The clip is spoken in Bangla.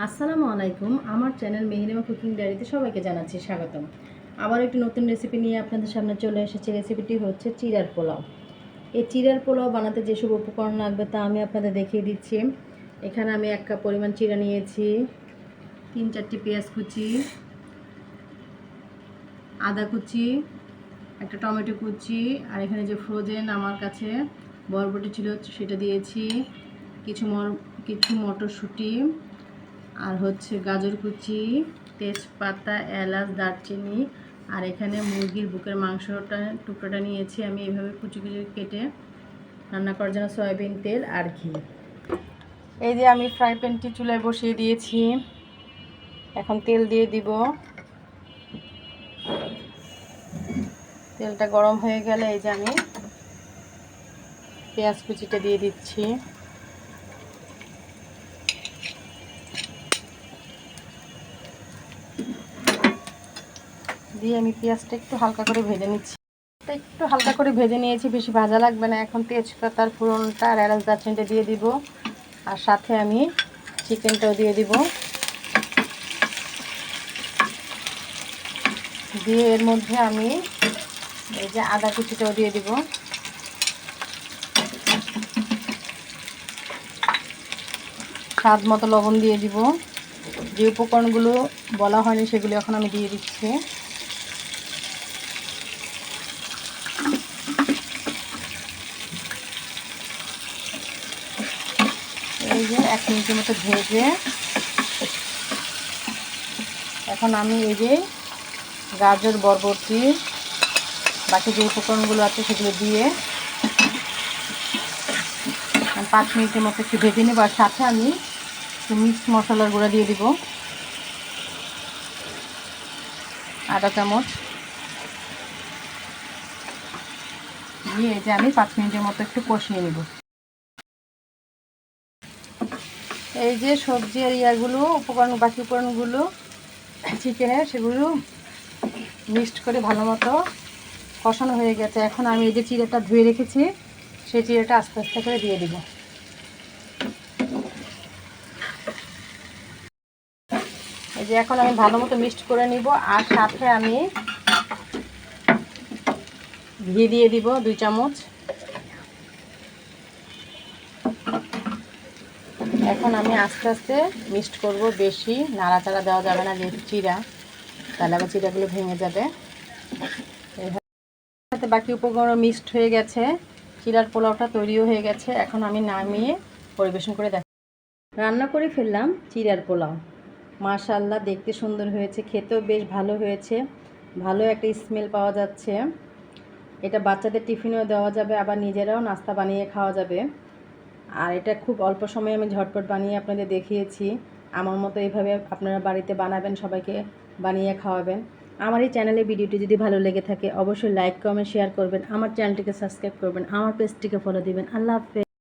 আসসালামু আলাইকুম। আমার চ্যানেল মেহেরিমা কুকিং ডায়েরিতে সবাইকে জানাচ্ছি স্বাগতম। আবার একটি নতুন রেসিপি নিয়ে আপনাদের সামনে চলে এসেছি। রেসিপিটি হচ্ছে চিড়ার পোলাও। এই চিড়ার পোলাও বানাতে যেসব উপকরণ লাগবে তা আমি আপনাদের দেখিয়ে দিচ্ছি। এখানে আমি 1 কাপ পরিমাণ চিড়া নিয়েছি, 3-4টি পেঁয়াজ কুচি, আদা কুচি, একটা টমেটো কুচি, আর এখানে যে ফ্রোজেন আমার কাছে বরবটি ছিল সেটা দিয়েছি, কিছু মটরশুঁটি, আর হচ্ছে গাজর কুচি, তেজপাতা, এলাচ, দারচিনি, আর এখানে মুরগির বুকের টুকরোটা নিয়েছি আমি এইভাবে কুচি কুচি কেটে রান্না করার জন্য সয়াবিন তেল আর ঘি। এই যে আমি ফ্রাই প্যানটি চুলায় বসিয়ে দিয়েছি, এখন তেল দিয়ে দিব। তেলটা গরম হয়ে গেলে এই যে আমি পেঁয়াজ কুচিটা দিয়ে দিচ্ছি। দিয়ে আমি পেঁয়াজটা একটু হালকা করে ভেজে নিচ্ছি। একটু হালকা করে ভেজে নিয়েছি, বেশি ভাজা লাগবে না। এখন তেজপাতার ফোড়নটা আর এলাচ দারচিনিটা দিয়ে দিব, আর সাথে আমি চিকেনটাও দিয়ে দিব। দিয়ে এর মধ্যে আমি এই যে আদা কুচিটাও দিয়ে দিব। স্বাদ মতো লবণ দিয়ে দিব। যে উপকরণগুলো বলা হয়নি সেগুলো এখন আমি দিয়ে দিচ্ছি। এই যে 1 মিনিটের মতো ভেজে এখন আমি এই যে গাজর, বরবটি, বাকি যে উপকরণগুলো আছে সেগুলো দিয়ে 5 মিনিটের মতো একটু ভেজে নেব। আর সাথে আমি একটু মিক্স মশলার গুঁড়া দিয়ে দিব, আধা চামচ দিয়ে এই যে আমি 5 মিনিটের মতো একটু কষিয়ে নেব। এই যে সবজি আর বাকি উপকরণগুলো চিকেনের সেগুলো মিক্সড করে ভালো মতো কষানো হয়ে গেছে। এখন আমি এই যে চিড়াটা ধুয়ে রেখেছি সেই চিড়াটা আস্তে আস্তে করে দিয়ে দিব। এই যে এখন আমি ভালো মতো মিক্সড করে নিব, আর সাথে আমি ঘি দিয়ে দিব 2 চামচ। এখন আমি আস্তে আস্তে মিক্সড করব, বেশি নাড়াচাড়া দেওয়া যাবে না যেহেতু চিড়া, তাহলে আবার চিড়াগুলো ভেঙে যাবে। সাথে বাকি উপকরণ মিক্সড হয়ে গেছে, চিড়ার পোলাওটা তৈরিও হয়ে গেছে। এখন আমি নামিয়ে পরিবেশন করে রান্না করে ফেললাম চিড়ার পোলাও। মাশাআল্লাহ, দেখতে সুন্দর হয়েছে, খেতেও বেশ ভালো হয়েছে, ভালো একটা স্মেল পাওয়া যাচ্ছে। এটা বাচ্চাদের টিফিনেও দেওয়া যাবে, আবার নিজেরাও নাস্তা বানিয়ে খাওয়া যাবে। আর এটা খুব অল্প সময়ে আমি ঝটপট বানিয়ে আপনাদের দেখিয়েছি। আমার মতো এইভাবে আপনারা বাড়িতে বানাবেন, সবাইকে বানিয়ে খাওয়াবেন। আমার এই চ্যানেলে ভিডিওটি যদি ভালো লেগে থাকে অবশ্যই লাইক, কমেন্ট, শেয়ার করবেন। আমার চ্যানেলটিকে সাবস্ক্রাইব করবেন, আমার পেজটিকে ফলো দিবেন। আল্লাহ হাফেজ।